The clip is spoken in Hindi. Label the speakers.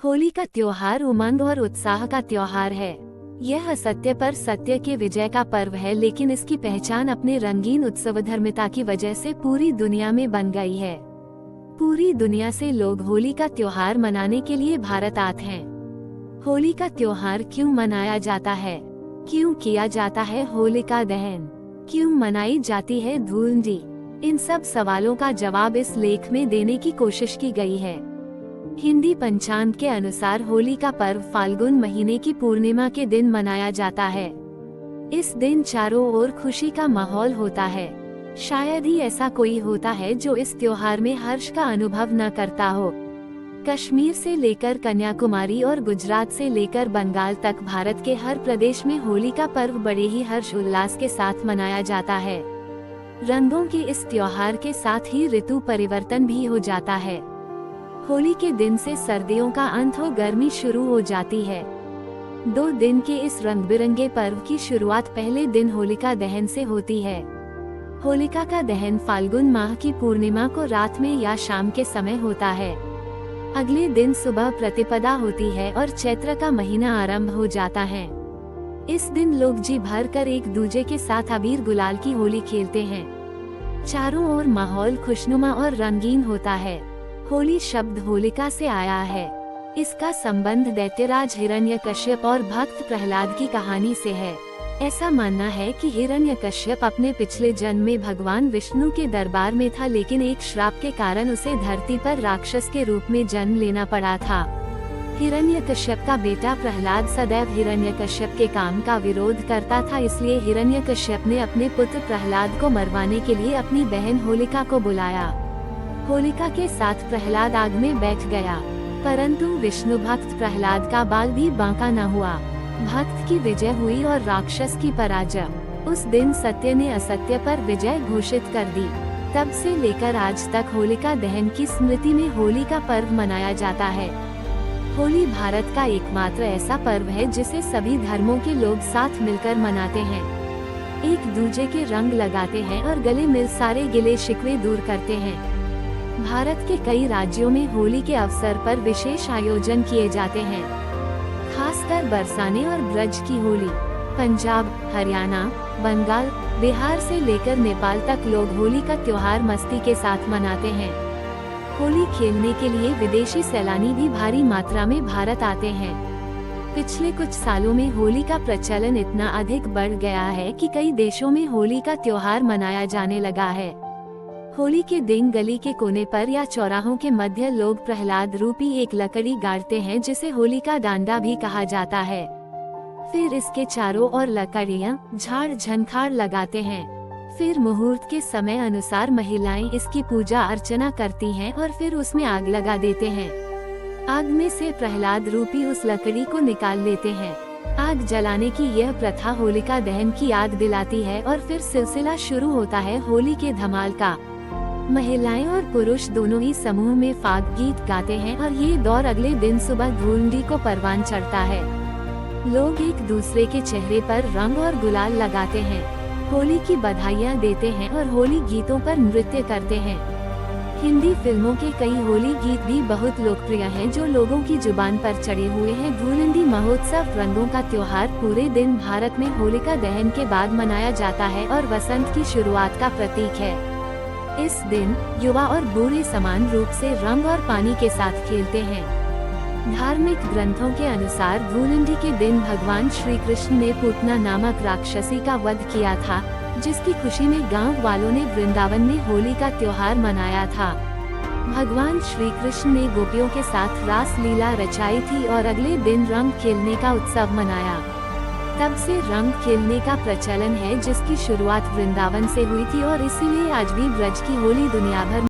Speaker 1: होली का त्योहार उमंग और उत्साह का त्योहार है। यह असत्य पर सत्य के विजय का पर्व है, लेकिन इसकी पहचान अपने रंगीन उत्सवधर्मिता की वजह से पूरी दुनिया में बन गई है। पूरी दुनिया से लोग होली का त्योहार मनाने के लिए भारत आते हैं। होली का त्योहार क्यों मनाया जाता है? क्यों किया जाता है होलिका दहन? क्यों मनाई जाती है धूलंडी? इन सब सवालों का जवाब इस लेख में देने की कोशिश की गई है। हिंदी पंचांग के अनुसार होली का पर्व फाल्गुन महीने की पूर्णिमा के दिन मनाया जाता है। इस दिन चारों ओर खुशी का माहौल होता है। शायद ही ऐसा कोई होता है जो इस त्योहार में हर्ष का अनुभव न करता हो। कश्मीर से लेकर कन्याकुमारी और गुजरात से लेकर बंगाल तक भारत के हर प्रदेश में होली का पर्व बड़े ही हर्ष उल्लास के साथ मनाया जाता है। रंगों के इस त्योहार के साथ ही ऋतु परिवर्तन भी हो जाता है। होली के दिन से सर्दियों का अंत हो गर्मी शुरू हो जाती है। 2 दिन के इस रंग बिरंगे पर्व की शुरुआत पहले दिन होलिका दहन से होती है। होलिका का दहन फाल्गुन माह की पूर्णिमा को रात में या शाम के समय होता है। अगले दिन सुबह प्रतिपदा होती है और चैत्र का महीना आरंभ हो जाता है। इस दिन लोग जी भर कर एक दूजे के साथ अबीर गुलाल की होली खेलते हैं। चारों ओर माहौल खुशनुमा और रंगीन होता है। होली शब्द होलिका से आया है। इसका संबंध दैत्यराज हिरण्यकश्यप और भक्त प्रहलाद की कहानी से है। ऐसा मानना है कि हिरण्यकश्यप अपने पिछले जन्म में भगवान विष्णु के दरबार में था, लेकिन एक श्राप के कारण उसे धरती पर राक्षस के रूप में जन्म लेना पड़ा था। हिरण्यकश्यप का बेटा प्रहलाद सदैव हिरण्यकश्यप के काम का विरोध करता था, इसलिए हिरण्यकश्यप ने अपने पुत्र प्रहलाद को मरवाने के लिए अपनी बहन होलिका को बुलाया। होलिका के साथ प्रहलाद आग में बैठ गया, परंतु विष्णु भक्त प्रहलाद का बाल भी बांका न हुआ। भक्त की विजय हुई और राक्षस की पराजय। उस दिन सत्य ने असत्य पर विजय घोषित कर दी। तब से लेकर आज तक होलिका दहन की स्मृति में होली का पर्व मनाया जाता है। होली भारत का एकमात्र ऐसा पर्व है जिसे सभी धर्मों के लोग साथ मिलकर मनाते हैं। एक दूजे के रंग लगाते हैं और गले मिल सारे गिले शिकवे दूर करते हैं। भारत के कई राज्यों में होली के अवसर पर विशेष आयोजन किए जाते हैं, खासकर बरसाने और ब्रज की होली। पंजाब, हरियाणा, बंगाल, बिहार से लेकर नेपाल तक लोग होली का त्योहार मस्ती के साथ मनाते हैं। होली खेलने के लिए विदेशी सैलानी भी भारी मात्रा में भारत आते हैं। पिछले कुछ सालों में होली का प्रचलन इतना अधिक बढ़ गया है कि कई देशों में होली का त्योहार मनाया जाने लगा है। होली के दिन गली के कोने पर या चौराहों के मध्य लोग प्रहलाद रूपी एक लकड़ी गाड़ते हैं, जिसे होलिका डांडा भी कहा जाता है। फिर इसके चारों ओर लकड़ियां, झाड़ झंखाड़ लगाते हैं। फिर मुहूर्त के समय अनुसार महिलाएं इसकी पूजा अर्चना करती हैं और फिर उसमें आग लगा देते हैं। आग में से प्रहलाद रूपी उस लकड़ी को निकाल लेते हैं। आग जलाने की यह प्रथा होलिका दहन की याद दिलाती है और फिर सिलसिला शुरू होता है होली के धमाल का। महिलाएं और पुरुष दोनों ही समूह में फाग गीत गाते हैं और ये दौर अगले दिन सुबह धूलंडी को परवान चढ़ता है। लोग एक दूसरे के चेहरे पर रंग और गुलाल लगाते हैं, होली की बधाइयां देते हैं और होली गीतों पर नृत्य करते हैं। हिंदी फिल्मों के कई होली गीत भी बहुत लोकप्रिय हैं, जो लोगों की जुबान पर चढ़े हुए हैं। धूलंडी महोत्सव रंगों का त्योहार पूरे दिन भारत में होलिका दहन के बाद मनाया जाता है और वसंत की शुरुआत का प्रतीक है। इस दिन युवा और बूढ़े समान रूप से रंग और पानी के साथ खेलते हैं। धार्मिक ग्रंथों के अनुसार धूलंडी के दिन भगवान श्री कृष्ण ने पूतना नामक राक्षसी का वध किया था, जिसकी खुशी में गांव वालों ने वृंदावन में होली का त्योहार मनाया था। भगवान श्री कृष्ण ने गोपियों के साथ रास लीला रचाई थी और अगले दिन रंग खेलने का उत्सव मनाया। तब से रंग खेलने का प्रचलन है, जिसकी शुरुआत वृंदावन से हुई थी और इसीलिए आज भी ब्रज की होली दुनिया भर